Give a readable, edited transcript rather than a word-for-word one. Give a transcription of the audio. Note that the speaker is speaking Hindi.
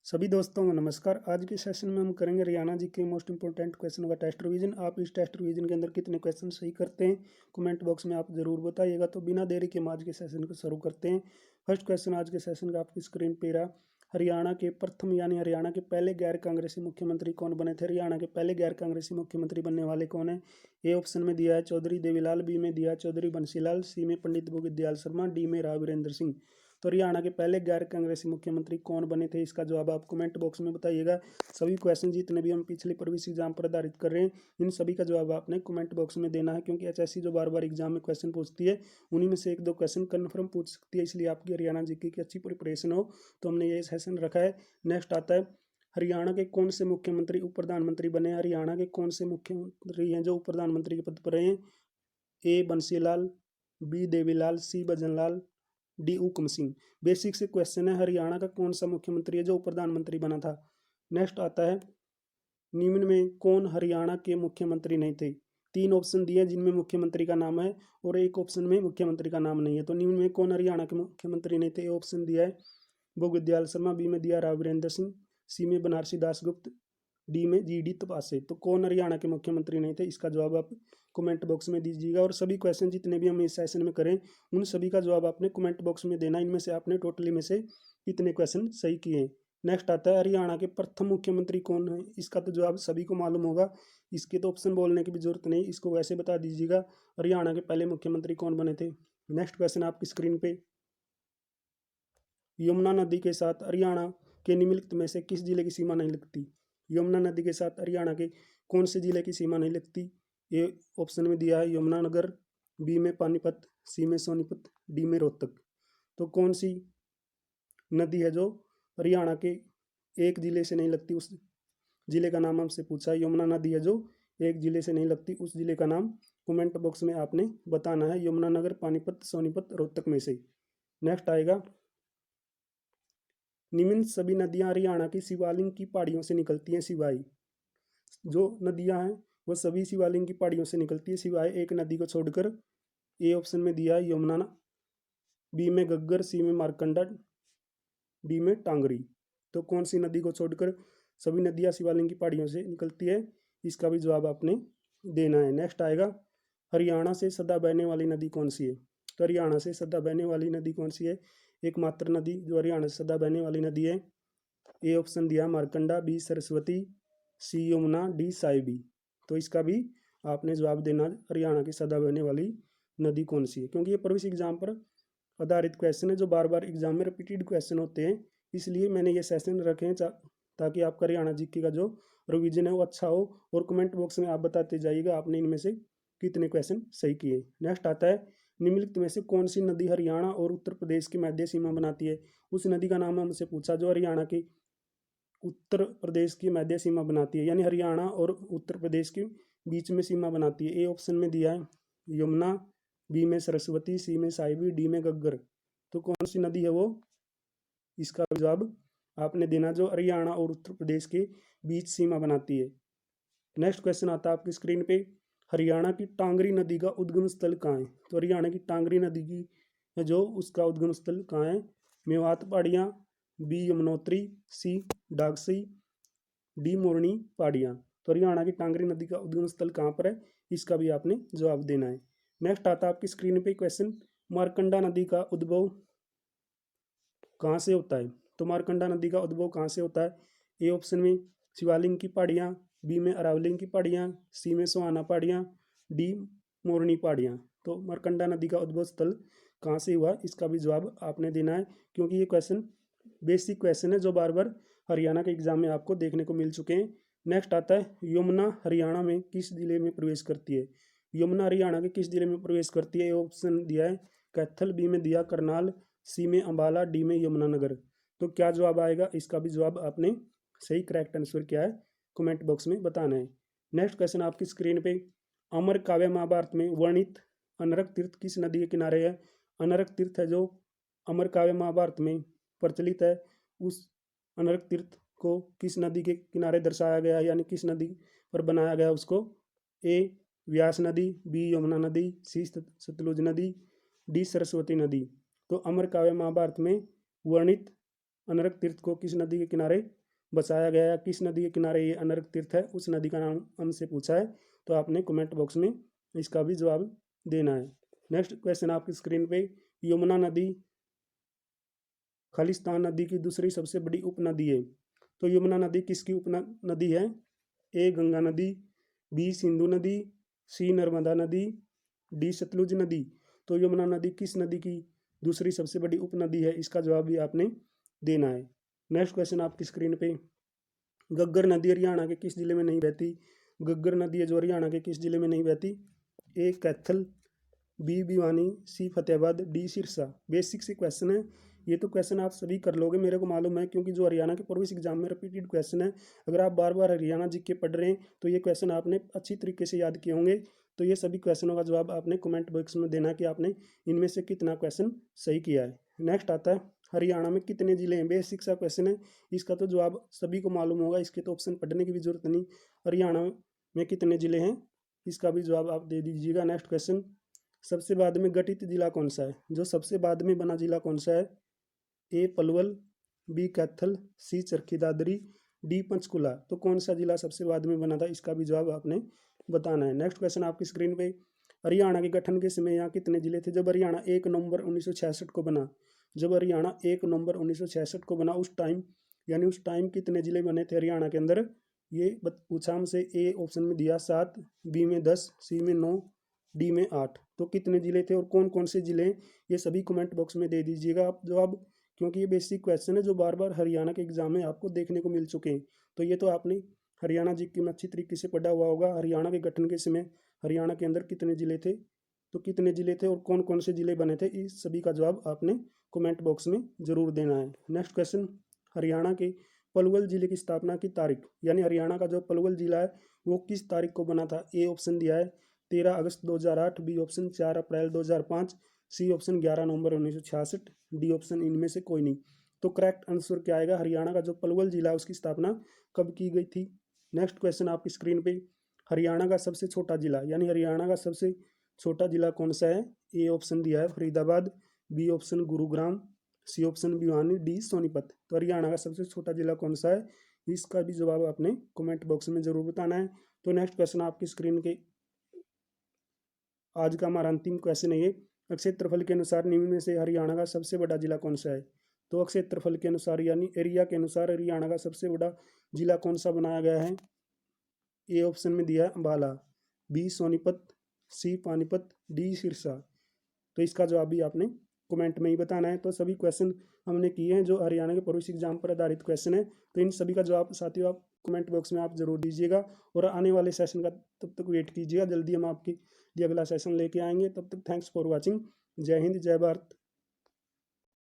सभी दोस्तों को नमस्कार। आज के सेशन में हम करेंगे हरियाणा जी के मोस्ट इंपोर्टेंट क्वेश्चन का टेस्ट रिवीजन। आप इस टेस्ट रिवीजन के अंदर कितने क्वेश्चन सही करते हैं कमेंट बॉक्स में आप जरूर बताइएगा। तो बिना देरी के हम आज के सेशन को शुरू करते हैं। फर्स्ट क्वेश्चन आज के सेशन का आपकी स्क्रीन पे रहा। हरियाणा के प्रथम यानी हरियाणा के पहले गैर कांग्रेसी मुख्यमंत्री कौन बने थे? हरियाणा के पहले गैर कांग्रेसी मुख्यमंत्री बनने वाले कौन है? ए ऑप्शन में दिया है चौधरी देवीलाल, बी में दिया है चौधरी बंसीलाल, सी में पंडित भूपतदयाल शर्मा, डी में राव वीरेंद्र सिंह। तो हरियाणा के पहले गैर कांग्रेसी मुख्यमंत्री कौन बने थे, इसका जवाब आप कमेंट बॉक्स में बताइएगा। सभी क्वेश्चन जितने भी हम पिछले प्रवेश एग्जाम पर आधारित कर रहे हैं, इन सभी का जवाब आपने कमेंट बॉक्स में देना है, क्योंकि एचएससी जो बार बार एग्जाम में क्वेश्चन पूछती है उन्हीं में से एक दो क्वेश्चन कन्फर्म पूछ सकती है। इसलिए आपकी हरियाणा जीके की अच्छी प्रिपरेशन हो तो हमने ये सेशन रखा है। नेक्स्ट आता है, हरियाणा के कौन से मुख्यमंत्री उप प्रधानमंत्री बने? हरियाणा के कौन से मुख्यमंत्री हैं जो उप प्रधानमंत्री के पद पर रहे हैं? ए बंसीलाल, बी देवीलाल, सी भजनलाल, डी हुक्म सिंह। बेसिक से क्वेश्चन है, हरियाणा का कौन सा मुख्यमंत्री है जो प्रधानमंत्री बना था। नेक्स्ट आता है, निम्न में कौन हरियाणा के मुख्यमंत्री नहीं थे? तीन ऑप्शन दिए जिनमें मुख्यमंत्री का नाम है और एक ऑप्शन में मुख्यमंत्री का नाम नहीं है। तो निम्न में कौन हरियाणा के मुख्यमंत्री नहीं थे? ए ऑप्शन दिया है भूपतदयाल शर्मा, बी में दिया राव वीरेंद्र सिंह, सी में बनारसी दासगुप्त, डी में जीडी तपासे। तो कौन हरियाणा के मुख्यमंत्री नहीं थे, इसका जवाब आप कमेंट बॉक्स में दीजिएगा। और सभी क्वेश्चन जितने भी हम इस सेशन में करें उन सभी का जवाब आपने कमेंट बॉक्स में देना। इनमें से आपने टोटली में से कितने क्वेश्चन सही किए। नेक्स्ट आता है, हरियाणा के प्रथम मुख्यमंत्री कौन है? इसका तो जवाब सभी को मालूम होगा, इसके तो ऑप्शन बोलने की भी जरूरत नहीं, इसको वैसे बता दीजिएगा हरियाणा के पहले मुख्यमंत्री कौन बने थे। नेक्स्ट क्वेश्चन आपकी स्क्रीन पे, यमुना नदी के साथ हरियाणा के निम्नलिखित में से किस जिले की सीमा नहीं लगती? यमुना नदी के साथ हरियाणा के कौन से जिले की सीमा नहीं लगती? ए ऑप्शन में दिया है यमुनानगर, बी में पानीपत, सी में सोनीपत, डी में रोहतक। तो कौन सी नदी है जो हरियाणा के एक जिले से नहीं लगती, उस जिले का नाम हमसे पूछा है। यमुना नदी है जो एक जिले से नहीं लगती, उस जिले का नाम कमेंट बॉक्स में आपने बताना है। यमुनानगर, पानीपत, सोनीपत, रोहतक में से। नेक्स्ट आएगा, निम्न सभी नदियां हरियाणा की शिवालिक की पहाड़ियों से निकलती हैं सिवाय, जो नदियां हैं वो सभी शिवालिक की पहाड़ियों से निकलती है सिवाय एक नदी को छोड़कर। ए ऑप्शन में दिया है यमुना, बी में गग्गर, सी में मारकंडा, डी में टांगरी। तो कौन सी नदी को छोड़कर सभी नदियां शिवालिक की पहाड़ियों से निकलती है, इसका भी जवाब आपने देना है। नेक्स्ट आएगा, हरियाणा से सदा बहने वाली नदी कौन सी है? तो हरियाणा से सदा बहने वाली नदी कौन सी है? एकमात्र नदी जो हरियाणा से सदा बहने वाली नदी है, ए ऑप्शन दिया मारकंडा, बी सरस्वती, सी यमुना, डी साइबी। तो इसका भी आपने जवाब देना, हरियाणा की सदा बहने वाली नदी कौन सी है, क्योंकि ये प्रवेश एग्जाम पर आधारित क्वेश्चन है जो बार बार एग्जाम में रिपीटेड क्वेश्चन होते हैं। इसलिए मैंने ये सेशन रखे हैं ताकि आपका हरियाणा जीके का जो रिवीजन है वो अच्छा हो। और कमेंट बॉक्स में आप बताते जाइएगा आपने इनमें से कितने क्वेश्चन सही किए। नेक्स्ट आता है, निम्नलिखित में से कौन सी नदी हरियाणा और उत्तर प्रदेश की मध्य सीमा बनाती है? उस नदी का नाम हमसे पूछा जो हरियाणा की उत्तर प्रदेश की मध्य सीमा बनाती है, यानी हरियाणा और उत्तर प्रदेश के बीच में सीमा बनाती है। ए ऑप्शन में दिया है यमुना, बी में सरस्वती, सी में साइबी, डी में गग्गर। तो कौन सी नदी है वो, इसका जवाब आपने देना जो हरियाणा और उत्तर प्रदेश के बीच सीमा बनाती है। नेक्स्ट क्वेश्चन आता है आपकी स्क्रीन पे, हरियाणा की टांगरी नदी का उद्गम स्थल कहाँ है? तो हरियाणा की टांगरी नदी की जो उसका उद्गम स्थल कहाँ है? मेवात पहाड़ियाँ, बी यमुनोत्री, सी डागसी, डी मोरनी पहाड़ियाँ। तो हरियाणा की टांगरी नदी का उद्गम स्थल कहाँ पर है, इसका भी आपने जवाब देना है। नेक्स्ट आता है आपकी स्क्रीन पे क्वेश्चन, मारकंडा नदी का उद्भव कहाँ से होता है? तो मारकंडा नदी का उद्भव कहाँ से होता है? ए ऑप्शन में शिवालिक की पहाड़ियाँ, बी में अरावलिंग की पहाड़ियाँ, सी में सोहाना पहाड़ियाँ, डी मोरनी पहाड़ियाँ। तो मारकंडा नदी का उद्भव स्थल कहाँ से हुआ, इसका भी जवाब आपने देना है, क्योंकि ये क्वेश्चन बेसिक क्वेश्चन है जो बार बार हरियाणा के एग्जाम में आपको देखने को मिल चुके हैं। नेक्स्ट आता है, यमुना हरियाणा में किस जिले में प्रवेश करती है? यमुना हरियाणा के किस जिले में प्रवेश करती है? ऑप्शन दिया है कैथल, बी में दिया करनाल, सी में अम्बाला, डी में यमुनानगर। तो क्या जवाब आएगा, इसका भी जवाब आपने सही करेक्ट आंसर क्या है कमेंट बॉक्स में बताना है। नेक्स्ट क्वेश्चन आपकी स्क्रीन पे, अमर काव्य महाभारत में वर्णित अनरक तीर्थ किस नदी के किनारे है? अनरक तीर्थ है जो अमर काव्य महाभारत में प्रचलित है, उस अनरक तीर्थ को किस नदी के किनारे दर्शाया गया है, यानी किस नदी पर बनाया गया उसको? ए व्यास नदी, बी यमुना नदी, सी सतलुज नदी, डी सरस्वती नदी। तो अमर काव्य महाभारत में वर्णित अनर्क तीर्थ को किस नदी के किनारे बसाया गया है, किस नदी के किनारे ये अनर्क तीर्थ है, उस नदी का नाम हमसे पूछा है। तो आपने कमेंट बॉक्स में इसका भी जवाब देना है। नेक्स्ट क्वेश्चन आपकी स्क्रीन पे, यमुना नदी खालिस्तान नदी की दूसरी सबसे बड़ी उपनदी है। तो यमुना नदी किसकी उपनदी है? ए गंगा नदी, बी सिंधु नदी, सी नर्मदा नदी, डी सतलुज नदी। तो यमुना नदी किस नदी की दूसरी सबसे बड़ी उपनदी है, इसका जवाब भी आपने देना है। नेक्स्ट क्वेश्चन आपकी स्क्रीन पे, गग्गर नदी हरियाणा के किस जिले में नहीं बहती? गग्गर नदी है जो हरियाणा के किस जिले में नहीं बहती? ए कैथल, बी भिवानी, सी फतेहाबाद, डी सिरसा। बेसिक से क्वेश्चन है, ये तो क्वेश्चन आप सभी कर लोगे मेरे को मालूम है, क्योंकि जो हरियाणा के प्रवेश एग्जाम में रिपीटेड क्वेश्चन है। अगर आप बार बार हरियाणा जीके पढ़ रहे हैं तो ये क्वेश्चन आपने अच्छी तरीके से याद किए होंगे। तो ये सभी क्वेश्चनों का जवाब आपने कमेंट बॉक्स में देना कि आपने इनमें से कितना क्वेश्चन सही किया है। नेक्स्ट आता है, हरियाणा में कितने जिले हैं? बेसिक सा क्वेश्चन है, इसका तो जवाब सभी को मालूम होगा, इसके तो ऑप्शन पढ़ने की भी जरूरत नहीं। हरियाणा में कितने जिले हैं, इसका भी जवाब आप दे दीजिएगा। नेक्स्ट क्वेश्चन, सबसे बाद में गठित जिला कौन सा है? जो सबसे बाद में बना जिला कौन सा है? ए पलवल, बी कैथल, सी चरखी दादरी, डी पंचकुला। तो कौन सा जिला सबसे बाद में बना था, इसका भी जवाब आपने बताना है। नेक्स्ट क्वेश्चन आपकी स्क्रीन पे, हरियाणा के गठन के समय यहाँ कितने जिले थे? जब हरियाणा 1 नवंबर 1966 को बना, जब हरियाणा 1 नवंबर 1966 को बना, उस टाइम यानी उस टाइम कितने जिले बने थे हरियाणा के अंदर? ये पूछा हमसे। ए ऑप्शन में दिया 7, बी में 10, सी में 9, डी में 8। तो कितने जिले थे और कौन कौन से जिले, ये सभी कमेंट बॉक्स में दे दीजिएगा आप जवाब, क्योंकि ये बेसिक क्वेश्चन है जो बार बार हरियाणा के एग्जाम में आपको देखने को मिल चुके हैं। तो ये तो आपने हरियाणा जीके में अच्छी तरीके से पढ़ा हुआ होगा। हरियाणा के गठन के समय हरियाणा के अंदर कितने जिले थे, तो कितने जिले थे और कौन कौन से जिले बने थे, इस सभी का जवाब आपने कमेंट बॉक्स में जरूर देना है। नेक्स्ट क्वेश्चन, हरियाणा के पलवल जिले की स्थापना की तारीख, यानी हरियाणा का जो पलवल जिला है वो किस तारीख को बना था? ए ऑप्शन दिया है 13 अगस्त 2008, बी ऑप्शन 4 अप्रैल 2005, सी ऑप्शन 11 नवंबर 1966, डी ऑप्शन इनमें से कोई नहीं। तो करेक्ट आंसर क्या आएगा? हरियाणा का जो पलवल जिला है उसकी स्थापना कब की गई थी? नेक्स्ट क्वेश्चन आपकी स्क्रीन पे, हरियाणा का सबसे छोटा जिला, यानी हरियाणा का सबसे छोटा जिला कौन सा है? ए ऑप्शन दिया है Faridabad, B option Gurugram, C option Bhiwani, D Sonipat. तो हरियाणा का सबसे छोटा जिला कौन सा है, इसका भी जवाब आपने कमेंट बॉक्स में जरूर बताना है। तो नेक्स्ट क्वेश्चन आपकी स्क्रीन के आज का हमारा अंतिम क्वेश्चन है ये, क्षेत्रफल के अनुसार निम्न में से हरियाणा का सबसे बड़ा जिला कौन सा है? तो क्षेत्रफल के अनुसार यानी एरिया के अनुसार हरियाणा का सबसे बड़ा जिला कौन सा बनाया गया है? ए ऑप्शन में दिया है अम्बाला, बी सोनीपत, सी पानीपत, डी सिरसा। तो इसका जवाब भी आपने कमेंट में ही बताना है। तो सभी क्वेश्चन हमने किए हैं जो हरियाणा के प्रवेश एग्जाम पर आधारित क्वेश्चन है। तो इन सभी का जवाब साथियों आप कमेंट बॉक्स में आप जरूर दीजिएगा और आने वाले सेशन का तब तक वेट कीजिएगा। जल्दी हम आपके लिए अगला सेशन लेके आएंगे। तब तक थैंक्स फॉर वॉचिंग। जय हिंद, जय भारत।